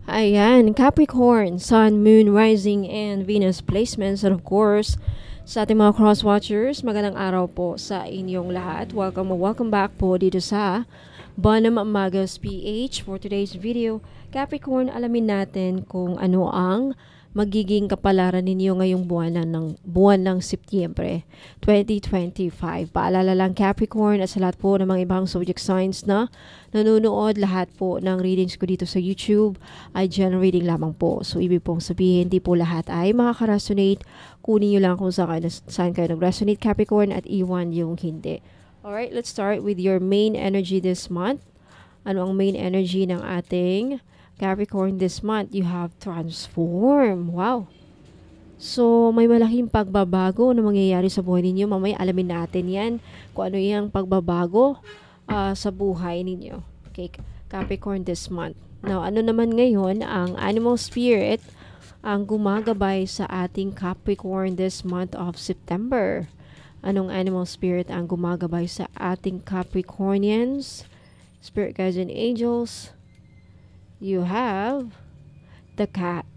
Ayan, Capricorn, Sun, Moon, Rising, and Venus placements. And of course, sa ating mga cross-watchers, magandang araw po sa inyong lahat. Welcome back po dito sa Bonum Magus PH. For today's video, Capricorn, alamin natin kung ano ang magiging kapalaran ninyo ngayong buwan ng Setyembre 2025. Paalala lang Capricorn at sa lahat po ng mga ibang zodiac signs na nanonood, lahat po ng readings ko dito sa YouTube ay general reading lamang po. So ibig pong sabihin, hindi po lahat ay makaka-resonate. Kunin nyo lang kung saan kayo nag-resonate Capricorn at iwan yung hindi. Alright, let's start with your main energy this month. Ano ang main energy ng ating Capricorn this month? You have transform. Wow. So, may malaking pagbabago na mangyayari sa buhay ninyo. Mamaya alamin natin yan kung ano yung pagbabago sa buhay ninyo. Okay, Capricorn this month. Now, ano naman ngayon ang animal spirit ang gumagabay sa ating Capricorn this month of September? Anong animal spirit ang gumagabay sa ating Capricornians? Spirit guides and angels. You have the cat.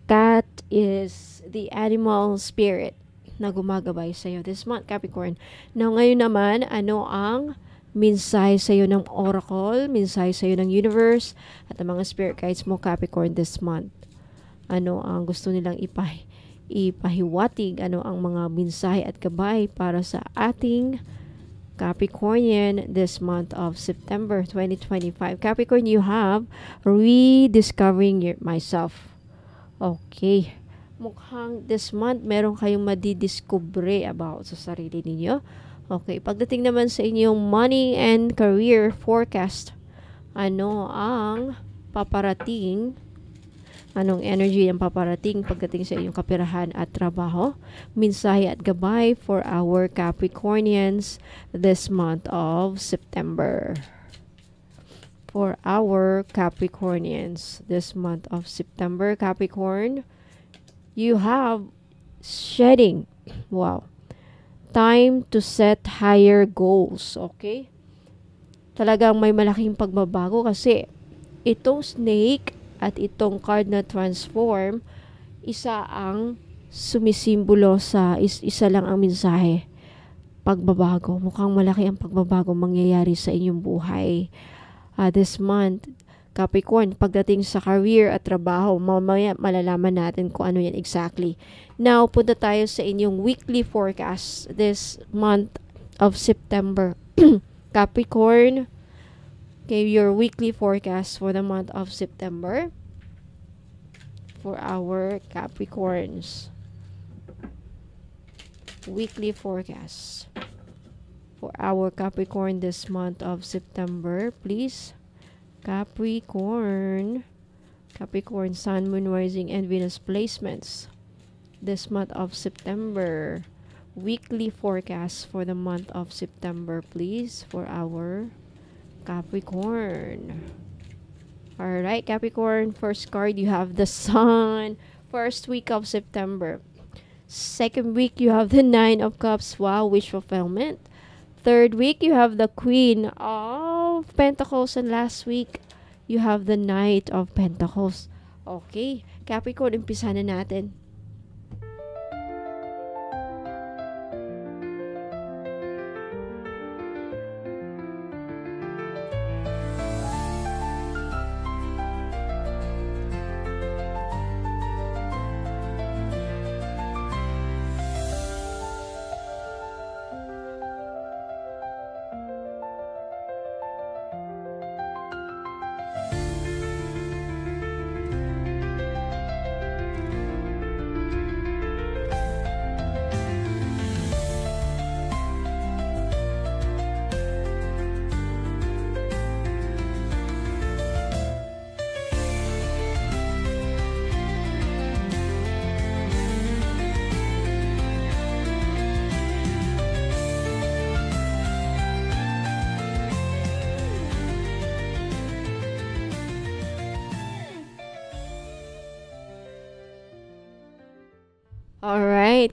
Cat is the animal spirit na gumagabay sa iyo this month, Capricorn. Now, ngayon naman, ano ang mensahe sa iyo ng oracle, mensahe sa iyo ng universe, at ang mga spirit guides mo, Capricorn, this month? Ano ang gusto nilang ipahiwatig? Ano ang mga mensahe at gabay para sa ating Capricornian this month of September 2025. Capricorn, you have rediscovering myself. Okay. Mukhang this month meron kayong madidiscover about sa sarili ninyo. Okay. Pagdating naman sa inyong money and career forecast, ano ang paparating? Anong energy ang paparating pagdating sa inyong kapirahan at trabaho? Mensahe at gabay for our Capricornians this month of September. For our Capricornians this month of September, Capricorn, you have shedding. Wow. Time to set higher goals. Okay? Talagang may malaking pagbabago kasi itong snake at itong card na transform, isa ang sumisimbolo sa isa lang ang mensahe. Pagbabago. Mukhang malaki ang pagbabago mangyayari sa inyong buhay. This month, Capricorn, pagdating sa career at trabaho, mamaya malalaman natin kung ano yan exactly. Now, punta tayo sa inyong weekly forecast this month of September. Capricorn, okay, your weekly forecast for the month of September for our Capricorns. Weekly forecast for our Capricorn this month of September, please. Capricorn, Sun, Moon, Rising, and Venus placements this month of September. Weekly forecast for the month of September, please, for our Capricorn. Alright, Capricorn, first card, you have the Sun. First week of September. Second week, you have the Nine of Cups. Wow, wish fulfillment. Third week, you have the Queen of Pentacles. And last week, you have the Knight of Pentacles. Okay, Capricorn, umpisa na natin. Alright,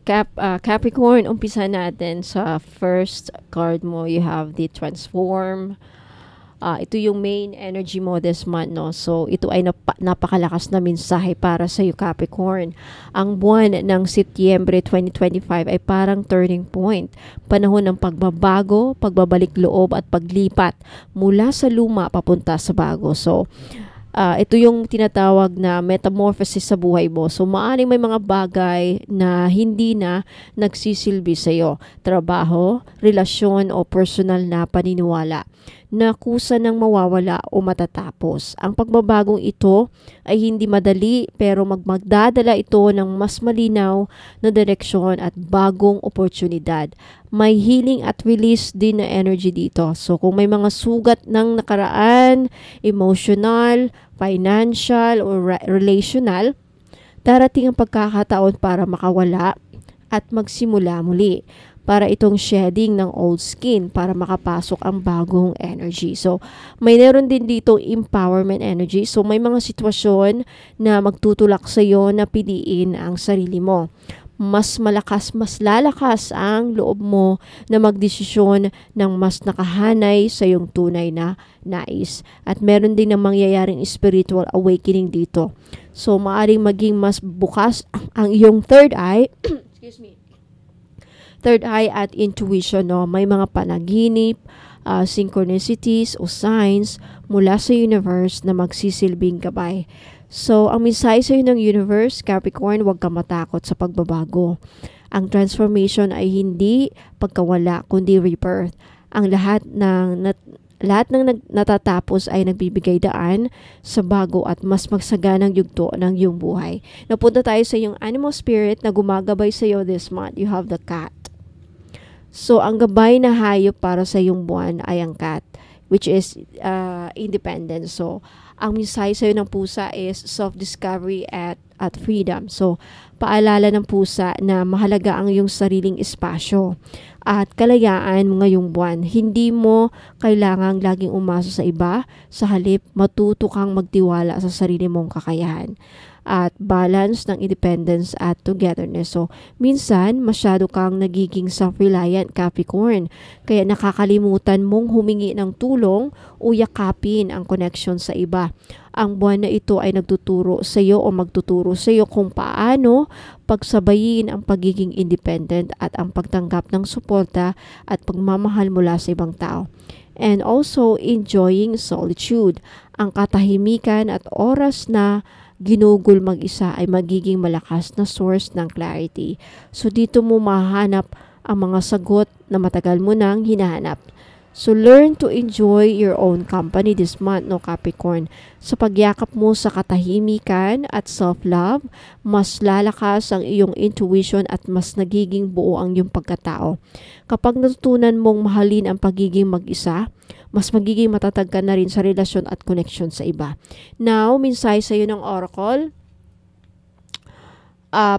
Capricorn, umpisa natin sa first card mo. You have the Transform. Ito yung main energy mo this month, no? So, ito ay napakalakas na mensahe para sa iyo, Capricorn. Ang buwan ng Setyembre 2025 ay parang turning point. Panahon ng pagbabago, pagbabalik loob at paglipat mula sa luma papunta sa bago. So, ito yung tinatawag na metamorphosis sa buhay mo. So, maaaring may mga bagay na hindi na nagsisilbi sa iyo. Trabaho, relasyon o personal na paniniwala na kusa ng mawawala o matatapos. Ang pagbabagong ito ay hindi madali pero magdadala ito ng mas malinaw na direksyon at bagong oportunidad. May healing at release din na energy dito. So kung may mga sugat ng nakaraan, emotional, financial, or relational, darating ang pagkakataon para makawala at magsimula muli. Para itong shedding ng old skin para makapasok ang bagong energy. So, mayroon din dito empowerment energy. So, may mga sitwasyon na magtutulak sa iyo na piliin ang sarili mo. Mas malakas, mas lalakas ang loob mo na magdesisyon ng mas nakahanay sa iyong tunay na nais. At meron din na mangyayaring spiritual awakening dito. So, maaring maging mas bukas ang iyong third eye. Excuse me. Third eye at intuition, no? May mga panaginip, synchronicities o signs mula sa universe na magsisilbing gabay. So, ang mensahe sa'yo ng universe, Capricorn, huwag kang matakot sa pagbabago. Ang transformation ay hindi pagkawala, kundi rebirth. Ang lahat ng natatapos ay nagbibigay daan sa bago at mas magsaganang yugto ng iyong buhay. Napunta tayo sa iyong animal spirit na gumagabay sa iyo this month. You have the cat. So, ang gabay na hayop para sa iyong buwan ay ang cat, which is independence. So, ang mensahe sa iyo ng pusa is self-discovery at freedom. So, paalala ng pusa na mahalaga ang iyong sariling espasyo at kalayaan ngayong buwan. Hindi mo kailangang laging umasa sa iba, sa halip matuto kang magtiwala sa sarili mong kakayahan at balance ng independence at togetherness. So, minsan, masyado kang nagiging self-reliant, Capricorn. Kaya nakakalimutan mong humingi ng tulong o yakapin ang connection sa iba. Ang buwan na ito ay nagtuturo sa iyo o magtuturo sa iyo kung paano pagsabayin ang pagiging independent at ang pagtanggap ng suporta at pagmamahal mula sa ibang tao. And also, enjoying solitude. Ang katahimikan at oras na ginugol mag-isa ay magiging malakas na source ng clarity. So, dito mo mahanap ang mga sagot na matagal mo nang hinahanap. So, learn to enjoy your own company this month, no, Capricorn. Sa pagyakap mo sa katahimikan at self-love, mas lalakas ang iyong intuition at mas nagiging buo ang iyong pagkatao. Kapag natutunan mong mahalin ang pagiging mag-isa, mas magiging matatag ka na rin sa relasyon at connection sa iba. Now, mensahe sa iyo ng Oracle,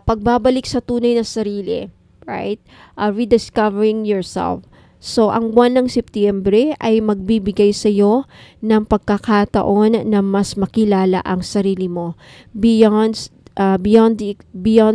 pagbabalik sa tunay na sarili, right? Rediscovering yourself. So, ang buwan ng Setyembre ay magbibigay sa iyo ng pagkakataon na mas makilala ang sarili mo beyond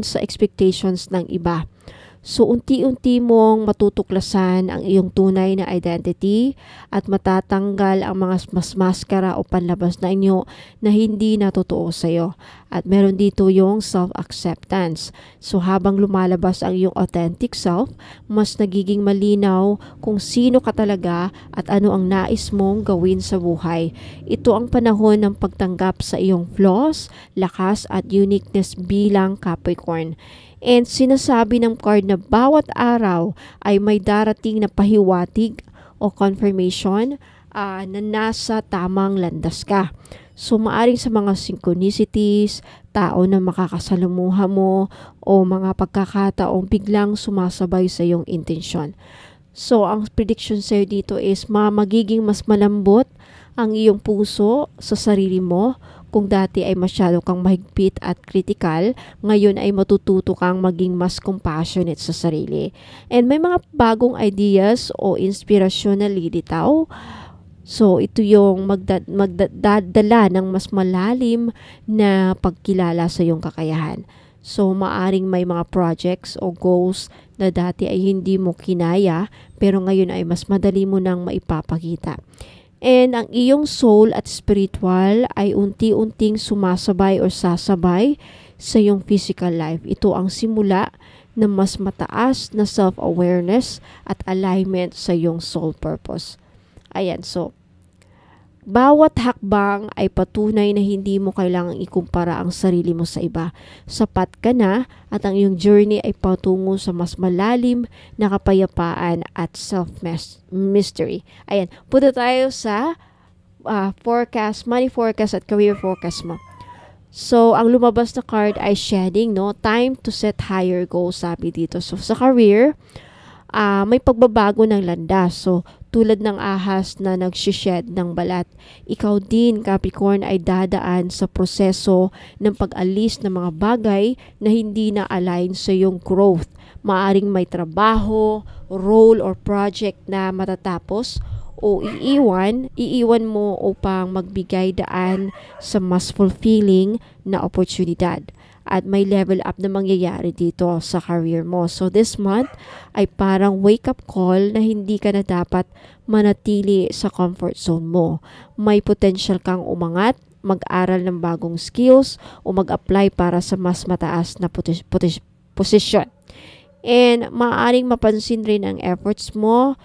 sa expectations ng iba. So, unti-unti mong matutuklasan ang iyong tunay na identity at matatanggal ang mga mas maskara o panlabas na inyo na hindi natotoo sa iyo. At meron dito yung self-acceptance. So, habang lumalabas ang iyong authentic self, mas nagiging malinaw kung sino ka talaga at ano ang nais mong gawin sa buhay. Ito ang panahon ng pagtanggap sa iyong flaws, lakas at uniqueness bilang Capricorn. And sinasabi ng card na bawat araw ay may darating na pahiwatig o confirmation na nasa tamang landas ka. So, maaring sa mga synchronicities, tao na makakasalamuha mo, o mga pagkakataong biglang sumasabay sa iyong intensyon. So, ang prediction sa'yo dito is magiging mas malambot ang iyong puso sa sarili mo. Kung dati ay masyado kang mahigpit at critical, ngayon ay matututo kang maging mas compassionate sa sarili. And may mga bagong ideas o inspirasyon na lilitaw. So, ito yung magdadala ng mas malalim na pagkilala sa iyong kakayahan. So, maaring may mga projects o goals na dati ay hindi mo kinaya, pero ngayon ay mas madali mo nang maipapakita. And ang iyong soul at spiritual ay unti-unting sumasabay o sasabay sa iyong physical life. Ito ang simula ng mas mataas na self-awareness at alignment sa iyong soul purpose. Ayan, so bawat hakbang ay patunay na hindi mo kailangang ikumpara ang sarili mo sa iba. Sapat ka na at ang iyong journey ay patungo sa mas malalim na kapayapaan at self-mystery. Ayan, punta tayo sa forecast, money forecast at career forecast mo. So, ang lumabas na card ay shedding, no? Time to set higher goals, sabi dito. So, sa career, may pagbabago ng landas. So, tulad ng ahas na nagsished ng balat, ikaw din, Capricorn, ay dadaan sa proseso ng pag-alis ng mga bagay na hindi na align sa iyong growth. Maaring may trabaho, role, or project na matatapos o iiwan mo upang magbigay daan sa mas fulfilling na oportunidad. At may level up na mangyayari dito sa career mo. So this month ay parang wake up call na hindi ka na dapat manatili sa comfort zone mo. May potential kang umangat, mag-aral ng bagong skills o mag-apply para sa mas mataas na position. And maaaring mapansin rin ang efforts mo,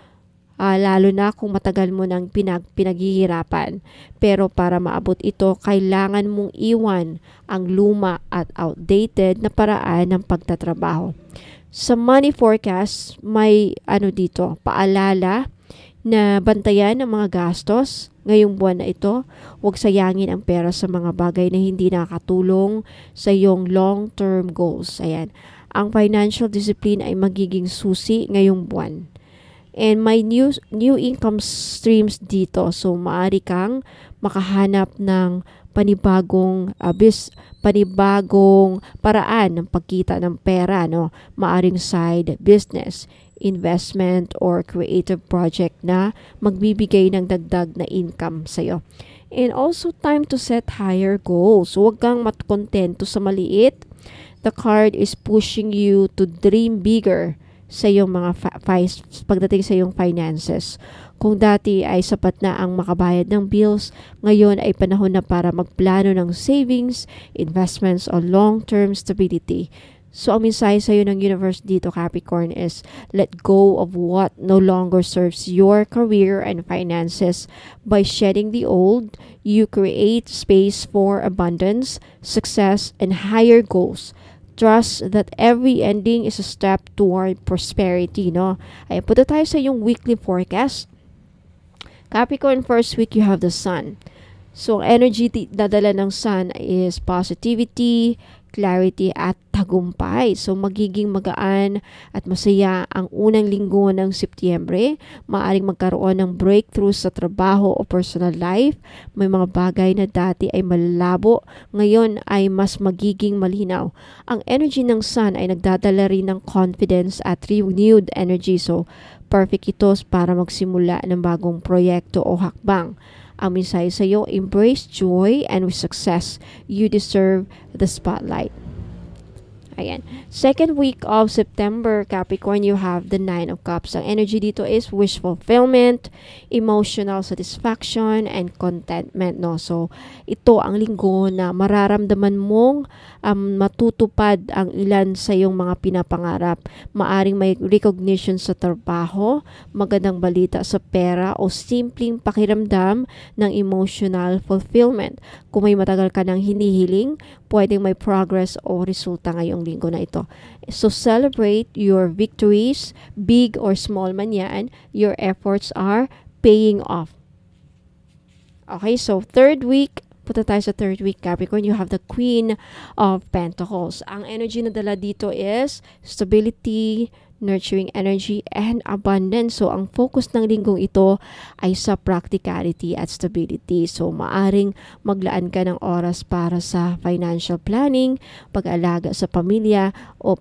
lalo na kung matagal mo nang pinaghihirapan. Pero para maabot ito, kailangan mong iwan ang luma at outdated na paraan ng pagtatrabaho. Sa money forecast, may dito, paalala na bantayan ang mga gastos ngayong buwan na ito. Huwag sayangin ang pera sa mga bagay na hindi nakatulong sa iyong long-term goals. Ayan. Ang financial discipline ay magiging susi ngayong buwan. And may new income streams dito. So, maaari kang makahanap ng panibagong paraan ng pagkita ng pera, no? Maaring side business, investment, or creative project na magbibigay ng dagdag na income sa'yo. And also, time to set higher goals. So, huwag kang matkontento sa maliit. The card is pushing you to dream bigger sa iyong mga pagdating sa iyong finances. Kung dati ay sapat na ang makabayad ng bills, ngayon ay panahon na para magplano ng savings, investments, o long-term stability. So, ang mensahe sa iyo ng universe dito, Capricorn, is let go of what no longer serves your career and finances. By shedding the old, you create space for abundance, success, and higher goals. Trust that every ending is a step toward prosperity, no? Ay, punta tayo sa yung weekly forecast. Capricorn, first week, you have the sun. So, energy dadala ng sun is positivity, clarity, at tagumpay. So, magiging magaan at masaya ang unang linggo ng Setyembre. Maaring magkaroon ng breakthrough sa trabaho o personal life. May mga bagay na dati ay malabo, ngayon ay mas magiging malinaw. Ang energy ng sun ay nagdadala rin ng confidence at renewed energy. So, perfect ito para magsimula ng bagong proyekto o hakbang. Ang mensahe sa iyo, embrace joy and success. You deserve the spotlight. Ayan. Second week of September, Capricorn, you have the Nine of Cups. Ang energy dito is wish fulfillment, emotional satisfaction, and contentment, no? So, ito ang linggo na mararamdaman mong matutupad ang ilan sa iyong mga pinapangarap. Maaring may recognition sa trabaho, magandang balita sa pera, o simpleng pakiramdam ng emotional fulfillment. Kung may matagal ka nang hinihiling, pwedeng may progress o resulta ngayong linggo na ito. So, celebrate your victories, big or small man yan. Your efforts are paying off. Okay, so third week, punta tayo sa third week, Capricorn, you have the Queen of Pentacles. Ang energy na dala dito is stability, nurturing energy, and abundance. So, ang focus ng linggong ito ay sa practicality at stability. So, maaring maglaan ka ng oras para sa financial planning, pag-alaga sa pamilya, o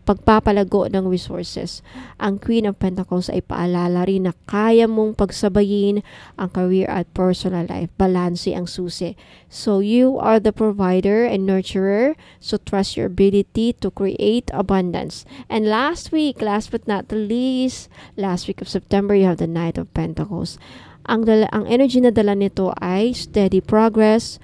pagpapalago ng resources. Ang Queen of Pentacles ay paalala rin na kaya mong pagsabayin ang career at personal life. Balanse ang susi. So, you are the provider and nurturer. So, trust your ability to create abundance. And last week, last but not the least, last week of September, you have the Knight of Pentacles. Ang energy na dala nito ay steady progress,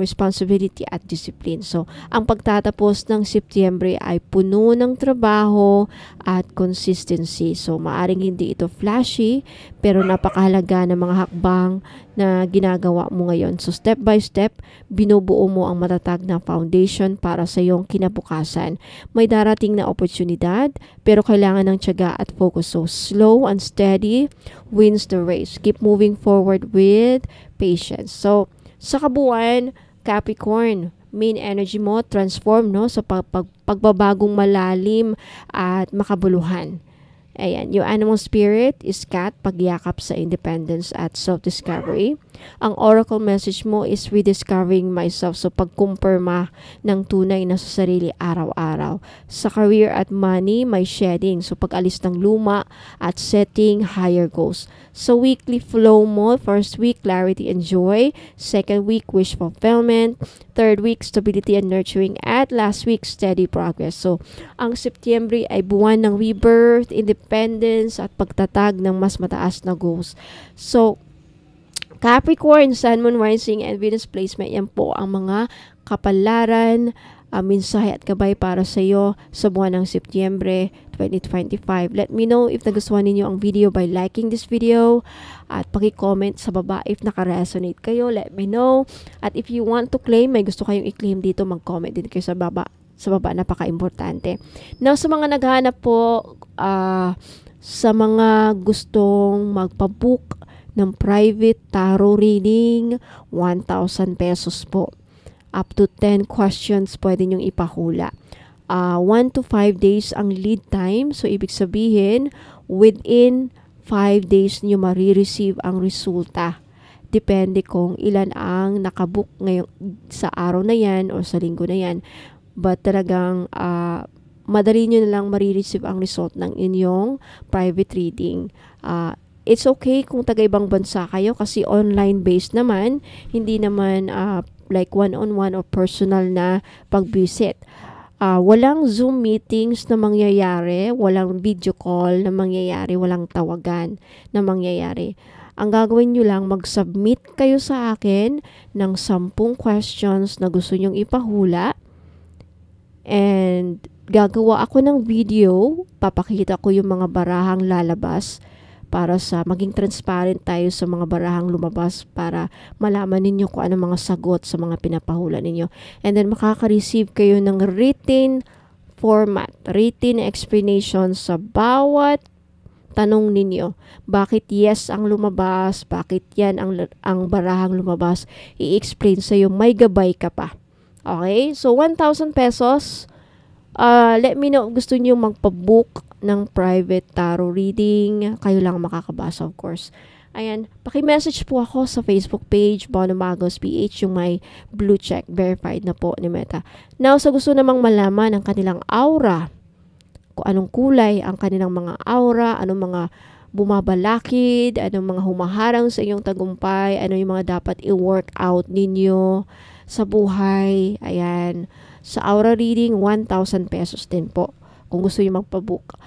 responsibility at discipline. So, ang pagtatapos ng Setyembre ay puno ng trabaho at consistency. So, maaring hindi ito flashy, pero napakahalaga ng mga hakbang na ginagawa mo ngayon. So, step by step, binubuo mo ang matatag na foundation para sa iyong kinabukasan. May darating na oportunidad, pero kailangan ng tiyaga at focus. So, slow and steady wins the race. Keep moving forward with patience. So, sa kabuuan, Capricorn, main energy mo, transform, no? Sa pagbabagong malalim at makabuluhan. Ayan, yung animal spirit is cat, pagyakap sa independence at self-discovery. Ang oracle message mo is rediscovering myself. So, pagkumpirma ng tunay na sa sarili araw-araw. Sa career at money, may shedding. So, pag-alis ng luma at setting higher goals. Sa weekly flow mo, first week, clarity and joy. Second week, wish fulfillment. Third week, stability and nurturing. At last week, steady progress. So, ang Setyembre ay buwan ng rebirth, independence, at pagtatag ng mas mataas na goals. So, Capricorn, Sun, Moon, Rising, and Venus placement, yan po ang mga kapalaran, mensahe at gabay para sa iyo sa buwan ng Setyembre 2025. Let me know if nagustuhan ninyo ang video by liking this video at paki-comment sa baba if naka-resonate kayo. Let me know. At if you want to claim, may gusto kayong i-claim dito, mag-comment din kayo sa baba. Sa baba, napaka-importante. Now, sa mga naghahanap po, sa mga gustong magpa-book ng private tarot reading, 1,000 pesos po. Up to 10 questions pwede nyong ipahula. 1 to 5 days ang lead time. So, ibig sabihin, within 5 days nyo marireceive ang resulta. Depende kung ilan ang nakabook ngayon sa araw na yan o sa linggo na yan. But talagang madali nyo na lang marireceive ang result ng inyong private reading. It's okay kung taga-ibang bansa kayo kasi online-based naman, hindi naman like one-on-one or personal na pag-visit. Walang Zoom meetings na mangyayari, walang video call na mangyayari, walang tawagan na mangyayari. Ang gagawin nyo lang, mag-submit kayo sa akin ng 10 questions na gusto nyong ipahula. And gagawa ako ng video, papakita ko yung mga barahang lalabas para sa maging transparent tayo sa mga barahang lumabas para malaman ninyo kung ano mga sagot sa mga pinapahula ninyo. And then makaka-receive kayo ng written format, written explanation sa bawat tanong ninyo. Bakit yes ang lumabas? Bakit yan ang barahang lumabas? I-explain sa'yo, may gabay ka pa. Okay? So, 1,000 pesos. Let me know gusto niyo magpa-book ng private tarot reading. Kayo lang makakabasa, of course. Ayan, paki-message po ako sa Facebook page, Bono Magos PH, yung may blue check, verified na po ni Meta. Now, sa gusto namang malaman ang kanilang aura, kung anong kulay ang kanilang mga aura, anong mga bumabalakid, anong mga humaharang sa inyong tagumpay, ano yung mga dapat i-work out ninyo sa buhay. Ayan, sa aura reading, 1,000 pesos din po kung gusto nyo magpa-book.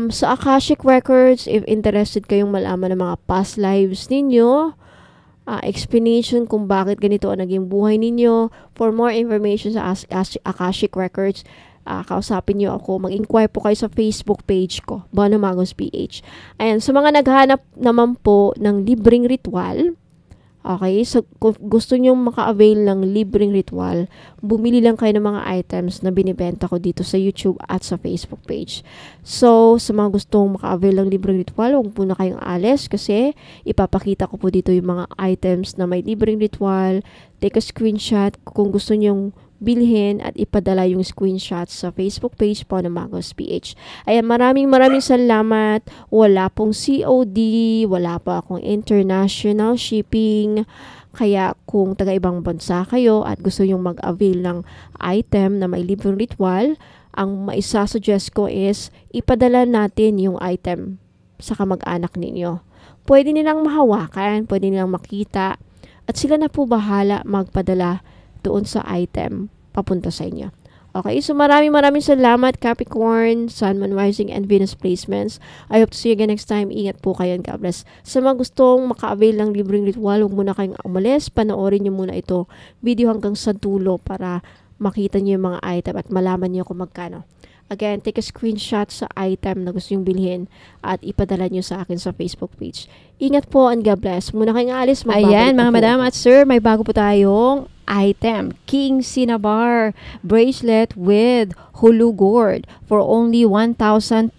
Sa Akashic Records, if interested kayong malaman ng mga past lives ninyo, explanation kung bakit ganito ang naging buhay ninyo, for more information sa Akashic Records, kausapin nyo ako, mag-inquire po kayo sa Facebook page ko, Bono Magos PH. Ayan, sa mga naghahanap naman po ng libreng ritual, okay, so kung gusto nyo maka-avail ng libreng ritual, bumili lang kayo ng mga items na binibenta ko dito sa YouTube at sa Facebook page. So, sa mga gustong maka-avail ng libreng ritual, huwag po na kayong alis kasi ipapakita ko po dito yung mga items na may libreng ritual. Take a screenshot kung gusto nyong bilhin at ipadala yung screenshot sa Facebook page po ng Magos PH. Ayan, maraming salamat. Wala pong COD, wala pa akong international shipping. Kaya kung taga-ibang bansa kayo at gusto yung mag-avail ng item na may libreng ritual, ang maisasuggest ko is ipadala natin yung item sa kamag-anak ninyo. Pwede nilang mahawakan, pwede nilang makita, at sila na po bahala magpadala doon sa item papunta sa inyo. Okay, so maraming salamat Capricorn, Sun, Moon, Rising, and Venus placements. I hope to see you again next time. Ingat po kayo and God bless. Sa mga gustong maka-avail ng libreng ritual, huwag muna kayong umalis. Panoorin nyo muna ito video hanggang sa dulo para makita nyo yung mga item at malaman nyo kung magkano. Again, take a screenshot sa item na gusto nyong bilhin at ipadala nyo sa akin sa Facebook page. Ingat po and God bless. Muna kayong alis. Ayan, mga madam at sir, may bago po tayong item. King Cinnabar bracelet with hulu gourd for only 1,200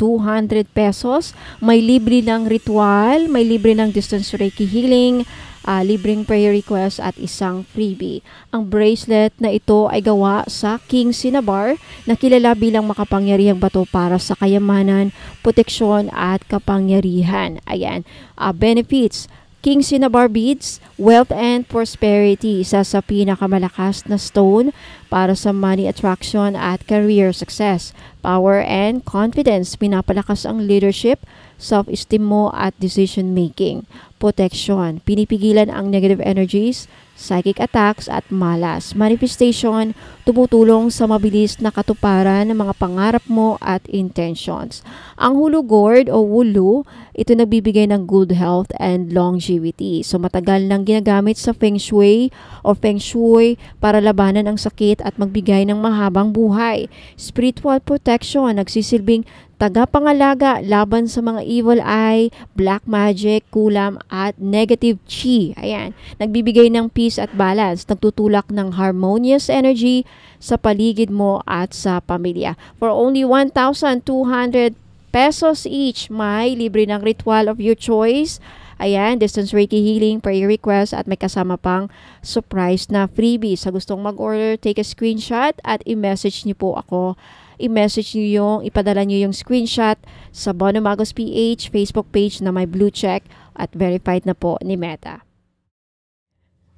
pesos. May libre ng ritual, may libre ng distance Reiki healing, libreng prayer request at isang freebie. Ang bracelet na ito ay gawa sa King Cinnabar na kilala bilang makapangyarihang bato para sa kayamanan, proteksyon at kapangyarihan. Ayan, benefits. King Cinnabar beads, wealth and prosperity, isa sa pinakamalakas na stone para sa money attraction at career success. Power and confidence, pinapalakas ang leadership, self-esteem mo at decision making. Protection, pinipigilan ang negative energies, psychic attacks at malas. Manifestation, tumutulong sa mabilis na katuparan ng mga pangarap mo at intentions. Ang hulu gourd o wulu, ito nagbibigay ng good health and longevity. So matagal nang ginagamit sa Feng Shui o Feng Shui para labanan ang sakit at magbigay ng mahabang buhay. Spiritual protection, nagsisilbing tagapangalaga laban sa mga evil eye, black magic, kulam at negative chi. Ayan, nagbibigay ng peace at balance, nagtutulak ng harmonious energy sa paligid mo at sa pamilya. For only 1,200 pesos each, may libre ng ritual of your choice. Ayan, distance Reiki healing, prayer request at may kasama pang surprise na freebie. Sa gustong mag-order, take a screenshot at i-message niyo po ako. I-message niyo yung, ipadala niyo yung screenshot sa Bono Magos PH Facebook page na may blue check at verified na po ni Meta.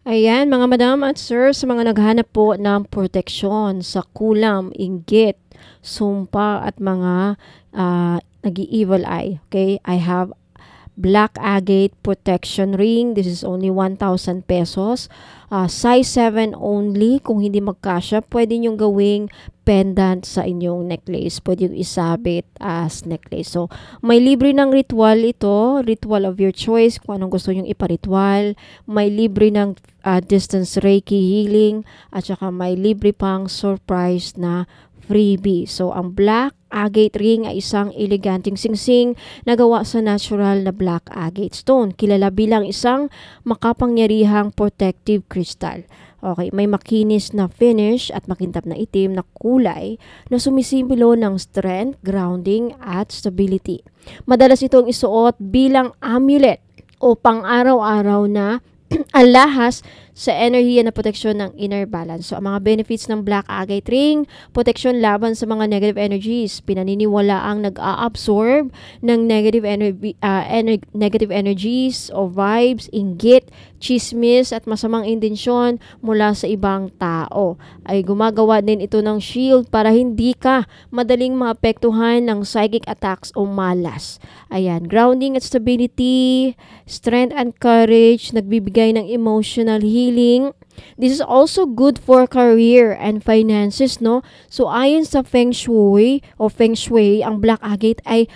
Ayan, mga madam at sir, sa mga naghanap po ng proteksyon sa kulam, inggit, sumpa at mga nag-evil eye. Okay, I have black agate protection ring. This is only 1,000 pesos. Size 7 only. Kung hindi magkasya, pwede nyong gawing pendant sa inyong necklace. Pwede yung isabit as necklace. So, may libre ng ritual ito. Ritual of your choice. Kung anong gusto nyong iparitual. May libre ng distance Reiki healing. At saka may libre pang surprise na freebie. So, ang black agate ring ay isang eleganteng singsing na gawa sa natural na black agate stone. Kilala bilang isang makapangyarihang protective crystal. Okay, may makinis na finish at makintab na itim na kulay na sumisimbolo ng strength, grounding at stability. Madalas itong isuot bilang amulet o pang-araw-araw na alahas sa enerhiya na proteksyon ng inner balance. So, ang mga benefits ng black agate ring, proteksyon laban sa mga negative energies. Pinaniniwala ang nag-a-absorb ng negative energies o vibes, inggit, chismis at masamang intensyon mula sa ibang tao. Ay gumagawa din ito ng shield para hindi ka madaling maapektuhan ng psychic attacks o malas. Ayan, grounding at stability, strength and courage, nagbibigay ng emotional healing. This is also good for career and finances, no? So, ayon sa Feng Shui o Feng Shui, ang black agate ay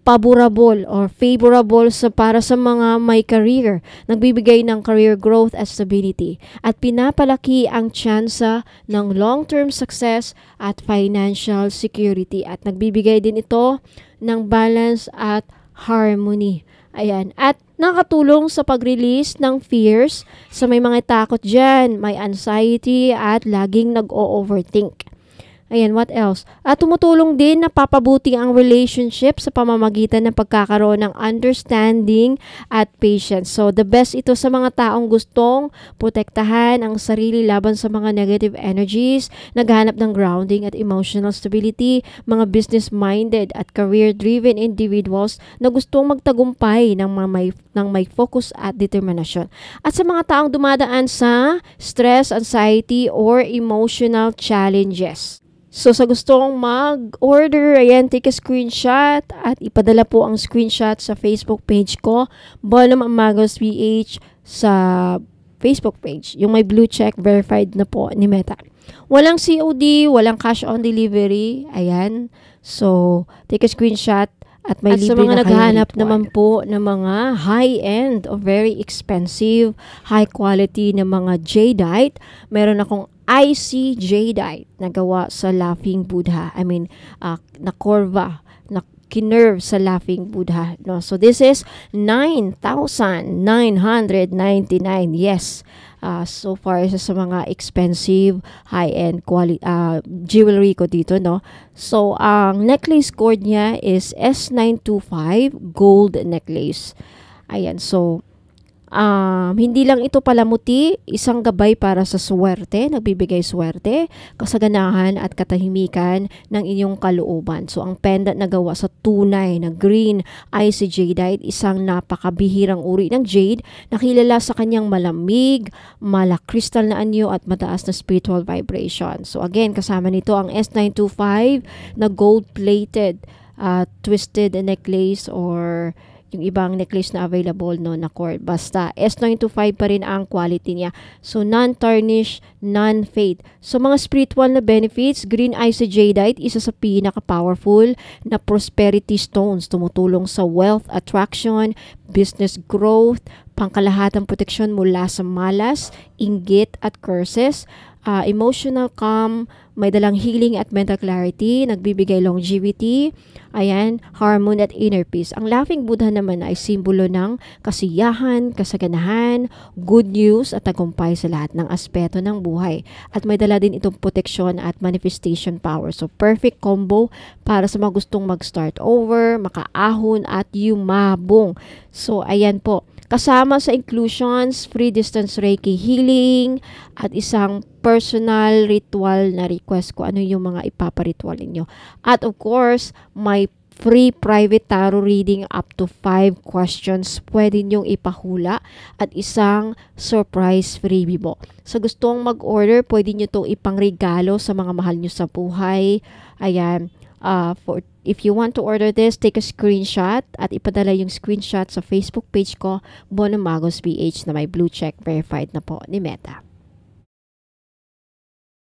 favorable or favorable para sa mga may career. Nagbibigay ng career growth at stability at pinapalaki ang tsansa ng long-term success at financial security at nagbibigay din ito ng balance at harmony. Ayan. At nakatulong sa pag-release ng fears sa may mga takot dyan, may anxiety at laging nag-o-overthink. Ayan, what else? At tumutulong din na papabuti ang relationship sa pamamagitan ng pagkakaroon ng understanding at patience. So, the best ito sa mga taong gustong protektahan ang sarili laban sa mga negative energies, naghahanap ng grounding at emotional stability, mga business-minded at career-driven individuals na gustong magtagumpay ng may focus at determinasyon. At sa mga taong dumadaan sa stress, anxiety, or emotional challenges. So, sa gustong mag-order, ayan, take a screenshot at ipadala po ang screenshot sa Facebook page ko, Bono Magos PH, sa Facebook page. Yung may blue check, verified na po ni Meta. Walang COD, walang cash on delivery. Ayan. So, take a screenshot at may At sa libre mga na naghahanap kayong naman po ng mga high-end or very expensive, high-quality na mga jadeite, meron akong IC jadeite na gawa sa Laughing Buddha. I mean, na curva, na kinerve sa Laughing Buddha. No? So, this is 9,999. Yes. So far sa mga expensive high-end jewelry ko dito, no. So ang necklace cord niya is S925 gold necklace. Ayan, so hindi lang ito palamuti, isang gabay para sa swerte, nagbibigay swerte, kasaganahan at katahimikan ng inyong kalooban. So, ang pendant na gawa sa tunay na green IC jadeite, isang napakabihirang uri ng jade na kilala sa kanyang malamig, malakristal na anyo at mataas na spiritual vibration. So, again, kasama nito ang S925 na gold-plated twisted necklace or yung ibang necklace na available no na cord. Basta S925 pa rin ang quality niya. So non-tarnish, non-fade. So mga spiritual na benefits, green IC jadeite, isa sa pinaka-powerful na prosperity stones, tumutulong sa wealth attraction, business growth, pangkalahatang proteksyon mula sa malas, inggit at curses, emotional calm, may dalang healing at mental clarity, nagbibigay longevity, ayan, harmony at inner peace. Ang Laughing Buddha naman ay simbolo ng kasiyahan, kasaganahan, good news at tagumpay sa lahat ng aspeto ng buhay. At may dala din itong protection at manifestation power. So, perfect combo para sa mga gustong mag-start over, makaahon at yumabong. So, ayan po. Kasama sa inclusions, free distance Reiki healing, at isang personal ritual na request ko ano yung mga ipaparitual ninyo. At of course, may free private tarot reading up to 5 questions pwede nyong ipahula at isang surprise freebie po. Sa gustong mag-order, pwede nyo itong ipangregalo sa mga mahal nyo sa buhay. Ayan. If you want to order this, take a screenshot at ipadala yung screenshot sa Facebook page ko, Bono Magos PH, na may blue check verified na po ni Meta.